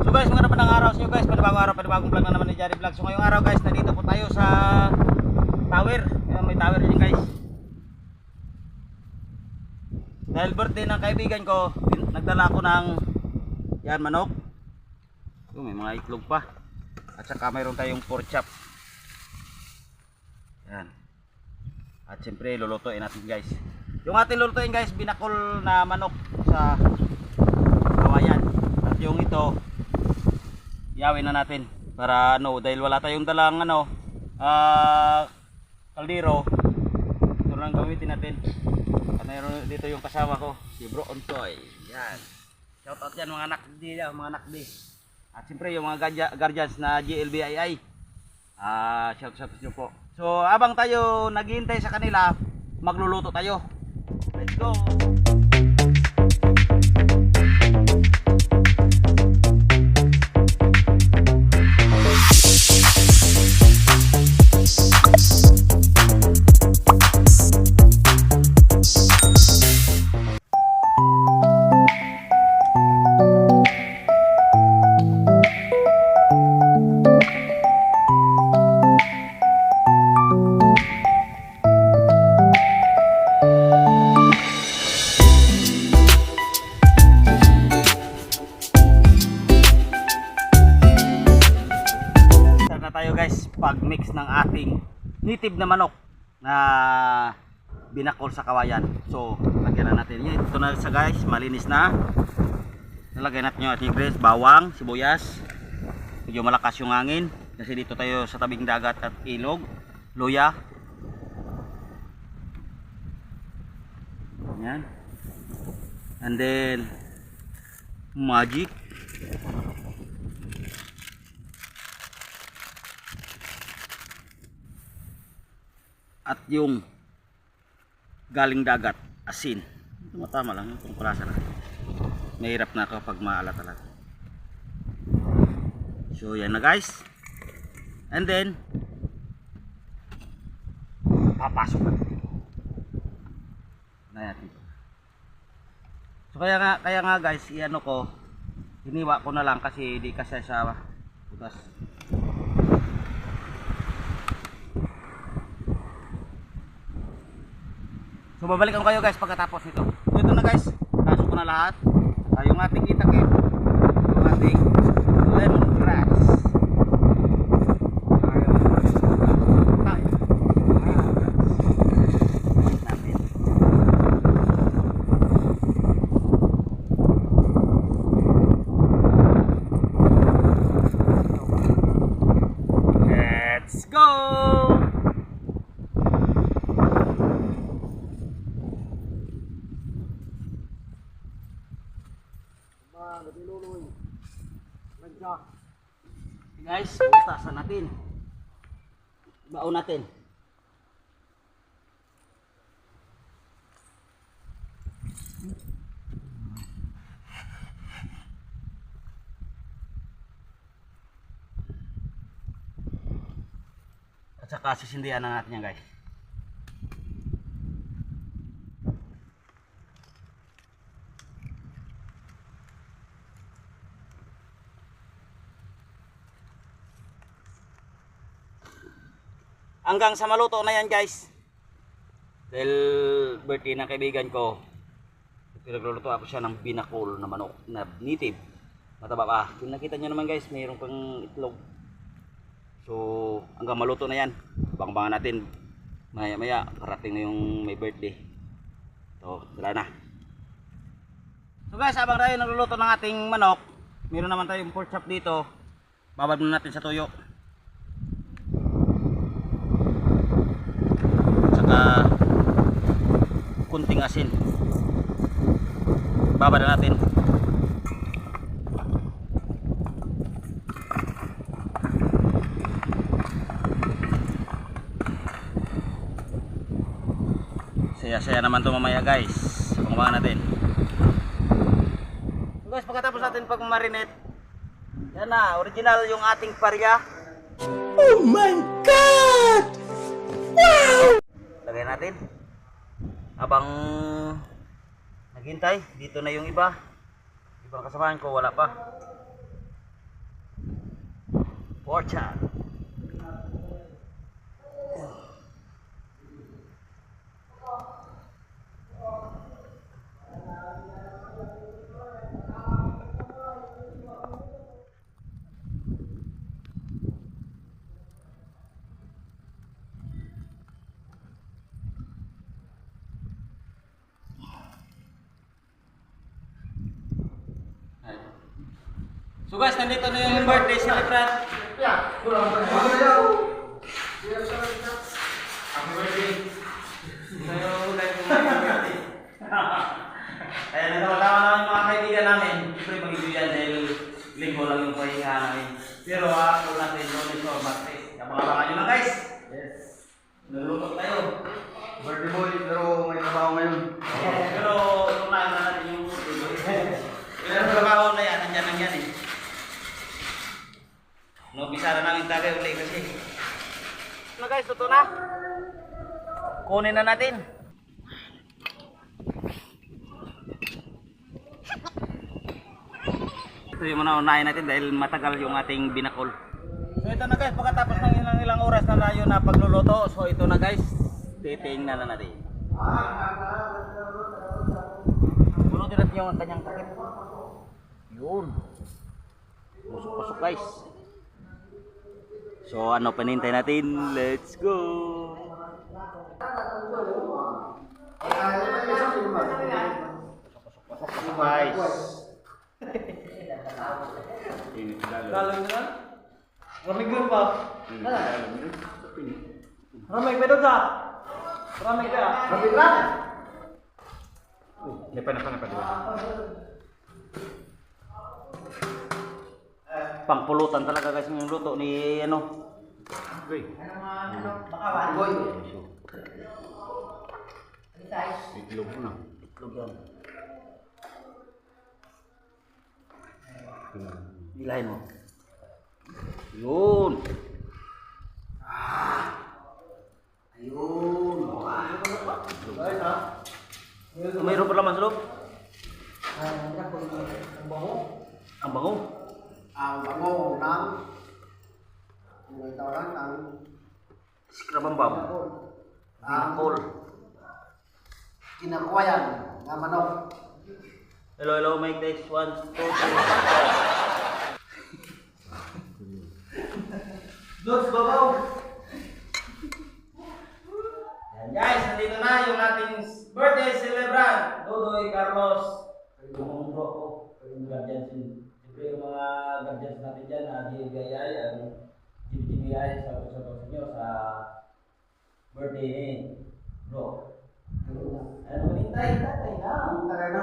So guys, magandang araw sa inyo guys. Panibagong araw, panibagong vlog na naman ni Jari Vlog. So ngayong araw guys, nandito po tayo sa tower. May tower din guys. Dahil birthday ng kaibigan ko, nagdala ko ng yan, manok. May mga itlog pa. At saka mayroon tayong pork chop. Yan. At siyempre lulutuin natin guys. Yung ating lulutuin guys, binakol na manok sa kawayan. At yung ito, iawin na natin para dahil wala tayong dalang kaldero. Ito lang gamitin natin. At mayroon dito yung kasama ko, si Bro Ontoy. Yan. Shout out yan mga nakdi, mga nakdi. At siyempre yung mga guardians na GLBII. Shout out nyo po. So habang tayo naghihintay sa kanila, magluluto tayo. Let's go! Pag-mix ng ating native na manok na binakol sa kawayan. So, lagyan na natin yan. Ito na sa guys, malinis na. Nalagyan natin yung ating greens, bawang, sibuyas. Medyo malakas yung hangin kasi dito tayo sa tabing dagat at ilog. Luya. Yan. And then magic. At yung galing dagat, asin. Ito matama lang, itong kulasa na. Mahirap na kapag maalat-alat. So yan na guys. And then papasok na natin. So kaya nga guys, iano ko, hiniwa ko na lang kasi di kasi sa butas. So babalikan kayo guys pagkatapos nito. So ito na guys, pasok ko na lahat. Yung ating itakip, yung ating lemongrass. Let's go! Guys, butasan natin. Baon natin. At saka sisindihan na natin yan guys. Hanggang sa maluto na yan guys. Dahil birthday ng kaibigan ko, pinagluluto ako siya ng binakol na manok na native. Mataba pa. Kung nakita nyo naman guys, mayroon pang itlog. So hanggang maluto na yan. Bang-bangan natin. Maya maya parating na yung may birthday. So wala na. So guys, habang tayo nagluluto ng ating manok, meron naman tayong pork chop dito. Babad muna natin sa tuyo. konting asin. Babad na natin. Saya-saya naman to mamaya guys. Pangabangan natin. So guys, pagkatapos natin pag-marinate, yan na, original yung ating parya. Oh my God! Wow! Lagay natin. Habang naghintay, dito na yung iba. Ibang kasamahan ko, wala pa. Porcha. So guys, nandito na yung birthday celebrant. Yeah. Happy birthday. Ayan, natawag-tawa namin mga kaibigan namin. Siyempre mag-ibig yan dahil linggo lang yung pahinga namin. Pero ako natin, Lunes o Martes. Abangan nyo lang guys. Yes. Nagluluto tayo. Birthday boy, pero may trabaho ngayon. Pero tunayan na natin yung birthday boy. Pero trabaho na yan, nandyan lang yan eh. Numpisa na namin tagay ulit kasi. Na guys, luto na. Kunin na natin. Ito yung unahin natin dahil matagal yung ating binakol. So ito na guys, pagkatapos ng ilang oras na tayo na pagluluto. So ito na guys, titingnan na natin. Bunutin natin yung kanyang takip. Yun. Pusok-pusok guys. So ano panintay natin? Let's go! Pasok guys! Dalam na? Ramig yun pa? Ramig pa doon sa? Ramig ka? Ramig ka? Napa. Pangpulutan talaga guys yung luto ni ano. Boy. Boy. Itlog na. Itlog yan. Ilahin mo. Yun. Ayun. Mayroon pa laman sa loob? Ang bango. Ang bango? Ang bango ng may tawaran ng skrabambam. Binakol. Kinakuwayan ng manok. Hello, make this 1, 2, 3. Dots, babaw! Yan guys, nandito na yung ating birthday celebrant, Dodoy Carlos. Yung bro ko, yung guardians. Siyempre yung mga guardians natin dyan, GBI, GBI sa inyo sa birthday ni bro. Ano manintay? Tatay na. Tatay na.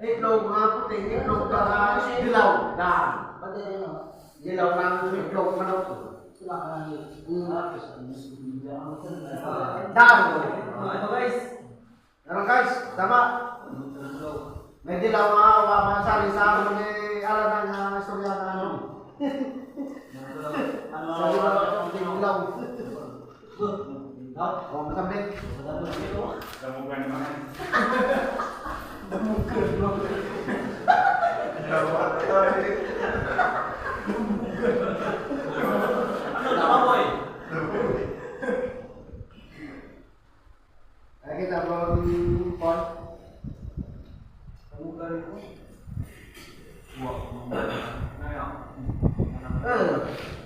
Itlog mga puting, itlog dilaw, daan. Dilaw ng itlog manok. Daan. Ano guys, tama. May dilaw nga, masali sa ano ni alam ng istorya na ano. Sa dilaw. Oh, masambit. Damugan naman. Damugan.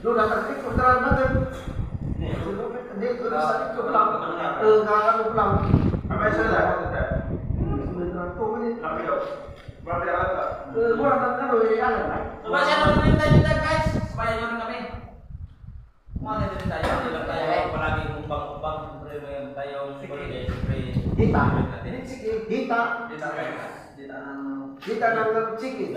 Lu datang ke puteran banget. Ini terus tadi pulang. Enggak pulang. Apa saya dah? Beneran tuh ini. Tapi yo. Berapa ada? Gua datang kan dari ada, kan? Coba saya mau minta guys, supaya nyuruh kami. Mau ada cerita ya, tayo apalagi kumbang-kumbang yang tayo sebagai Kita. Ini sikit. Kita. Kita nang sikit.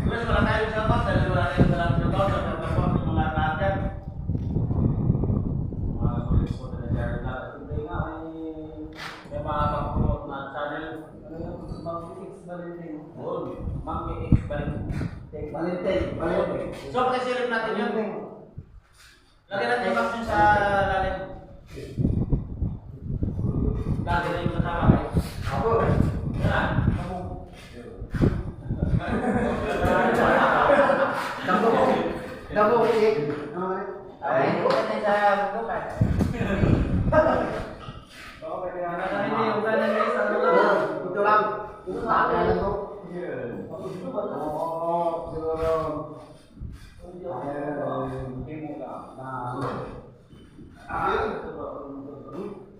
Terus kalau tayo sa bus, dahil wala tayo sa lang sa bus, at nagpapos ng mga natin. Mga sulit po na nangyari na. Hindi nga, may makapag-promote na channel. Ano yung Monkey X Valentine? Oo, Monkey X Valentine. So, pakisilip natin yun. Lagyan natin yung vaccine sa lalim. Lagyan na yung kasama guys. Ako. Yan. Damo ik. Ay, bukan sa bukan. Hindi yung kanan guys, ano lang. Ito lang. Bakit lang ko? Siguro.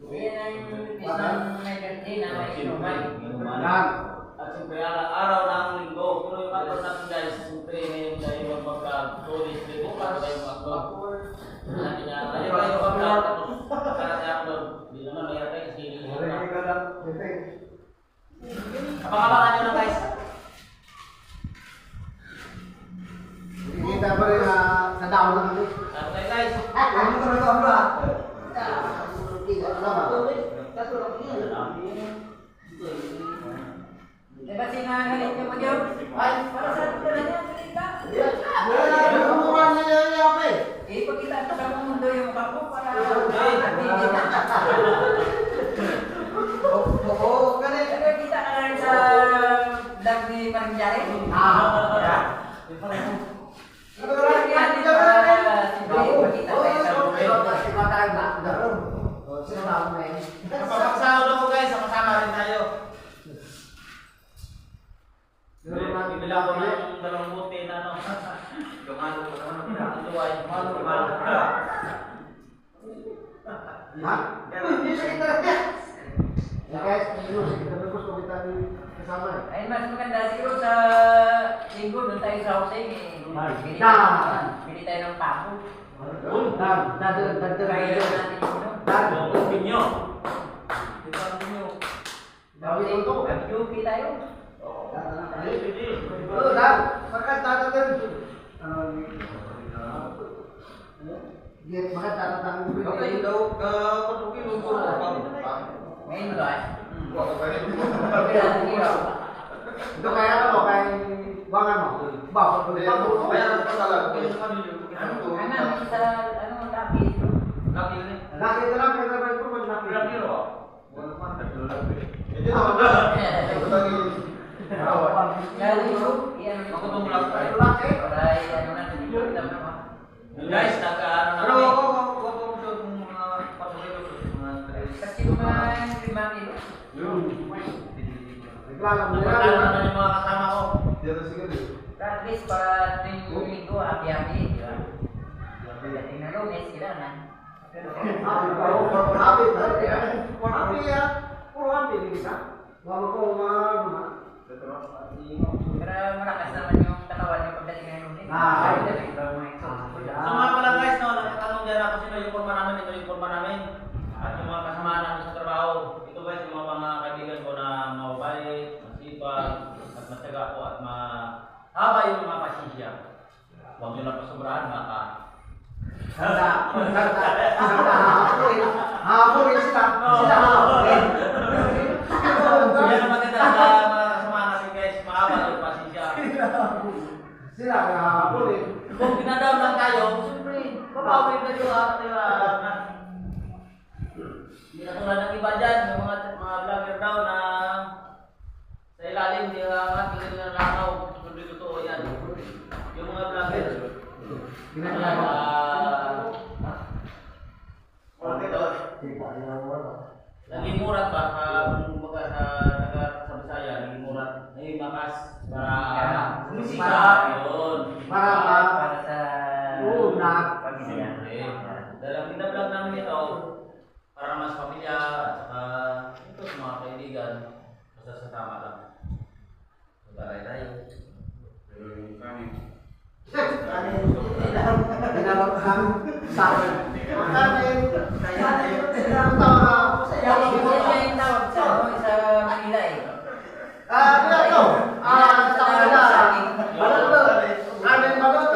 Yan ang isang emergency na may inuman. At siyempre araw ng linggo. Pero yung araw natin guys, siyempre ngayon tayo magpagka-tourist dito para tayo mag-upload. Natin yan. Tayo tayo mag-upload tapos para tayo upload. Hindi naman mayroon tayo kasi abang-abangan nyo na guys. Kita pa rin sa daon na kami. Sabi tayo guys. Ano ka na ba? Diba sinangalit niyo mo yun? Ay, para saan ko na yan? Salita. Ipagkita ko sa mundo yung mukha ko para matigil na. Oo, ganun. Nagkita ka lang sa vlog ni Marinjari? Kapag-sawa na po guys, sama rin tayo. Bibila ko ng dalawang buti na ano. Yung ano ko naman ang tuway. Ha? Hindi sa internet. Guys, gusto ko kita kasama. Ay, mas maganda siguro sa linggo doon tayo sa housing eh. Pili tayo ng pako. Kaya natin yung Pinyo. housing, mag-UP tayo. Ngayon ba? Itu kayak apa kayak wangan mo? Bapak tuh. Anak, sa ano, lapis. Laki itu lang pero may puro laki. Kaya dito, yan. Ako tumulak tayo. Laki. Para ano na, dito naman. Guys, nagkaano na Pero kami. Kasi mga 5 kilo. Naglalang Napagkano na yung mga kasama ko. At least para tuwing linggo, happy-happy, di ba? Pagdating na Lunes, kailangan. Pero malakas naman yung katawan yung pagdating na Lunes. So mga pala guys, no, nagtatanong dyan ako sino yung forma namin, ito yung forma namin. At yung mga kasama namin sa trabaho. Ito guys, yung mga kaibigan ko na magtsaga po at mahaba yung mga pasensya. Huwag nyo na pasobrahan, baka Hahapuin sila. Sila hahapuin. yan ang maganda sa mga kasama natin guys, mahaba yung pasensya. Sila hahapuin. Kung pinadaw lang tayo, siyempre, papawin kayo ha. Hindi na tulad ng iba dyan, yung mga vlogger daw na sa ilalim, hindi hangat, hindi na nakaw. Hindi totoo yan. Yung mga vlogger. Naging murat ba? Kumbaga sa Bisaya, naging murat. Naging makas para bumisika. Yun. Para sa Unak. pamilya. Dalang binablog namin ito para mas pamilya at saka ito sa mga kaibigan. Basta sa tama lang. Magaray tayo. Pinalakhan sa akin. Kanin. Yung tawag sa Manila eh. Dito. Sa kanila. Balot. Kanin balot.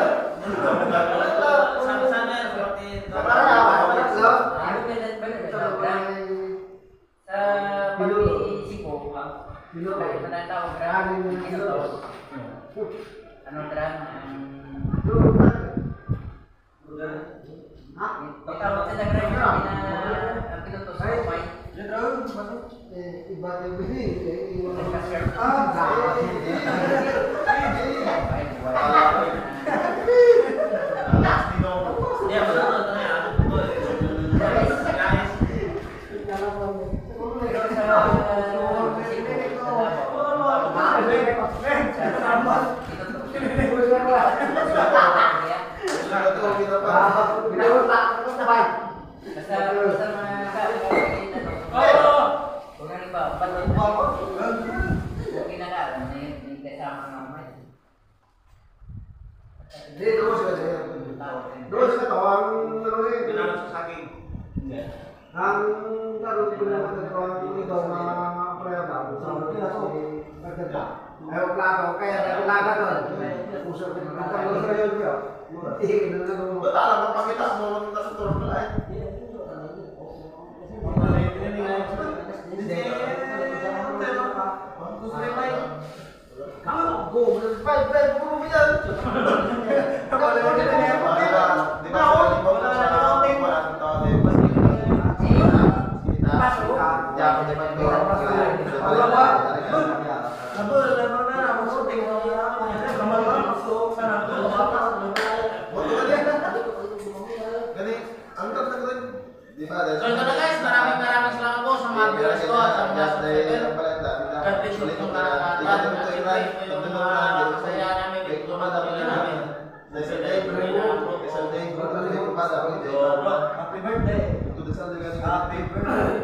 Sana Sa kanila. Balot. Sa pag-iisip ko, kahit na tawag ano dran? Tawag sa Dagra na pinutos sa kamay. Iba yung bini. Hindi, masunod na yan. Guys, Ang laro ko naman nagkaroon ng ibang mga prayaba sa mga nagkata. Ayaw plato, kaya nagkata doon. Puso ko naman. Ang gusto yun yun. Tingin na naman. Ba't alam mo, pakita mo naman na sa turno na eh. So ito na guys, maraming salamat po sa mga viewers ko at sa mga subscriber. God bless you itong lahat at siyempre ito yung mga masaya namin, ito yung mga pamilya namin. Happy birthday. Happy birthday.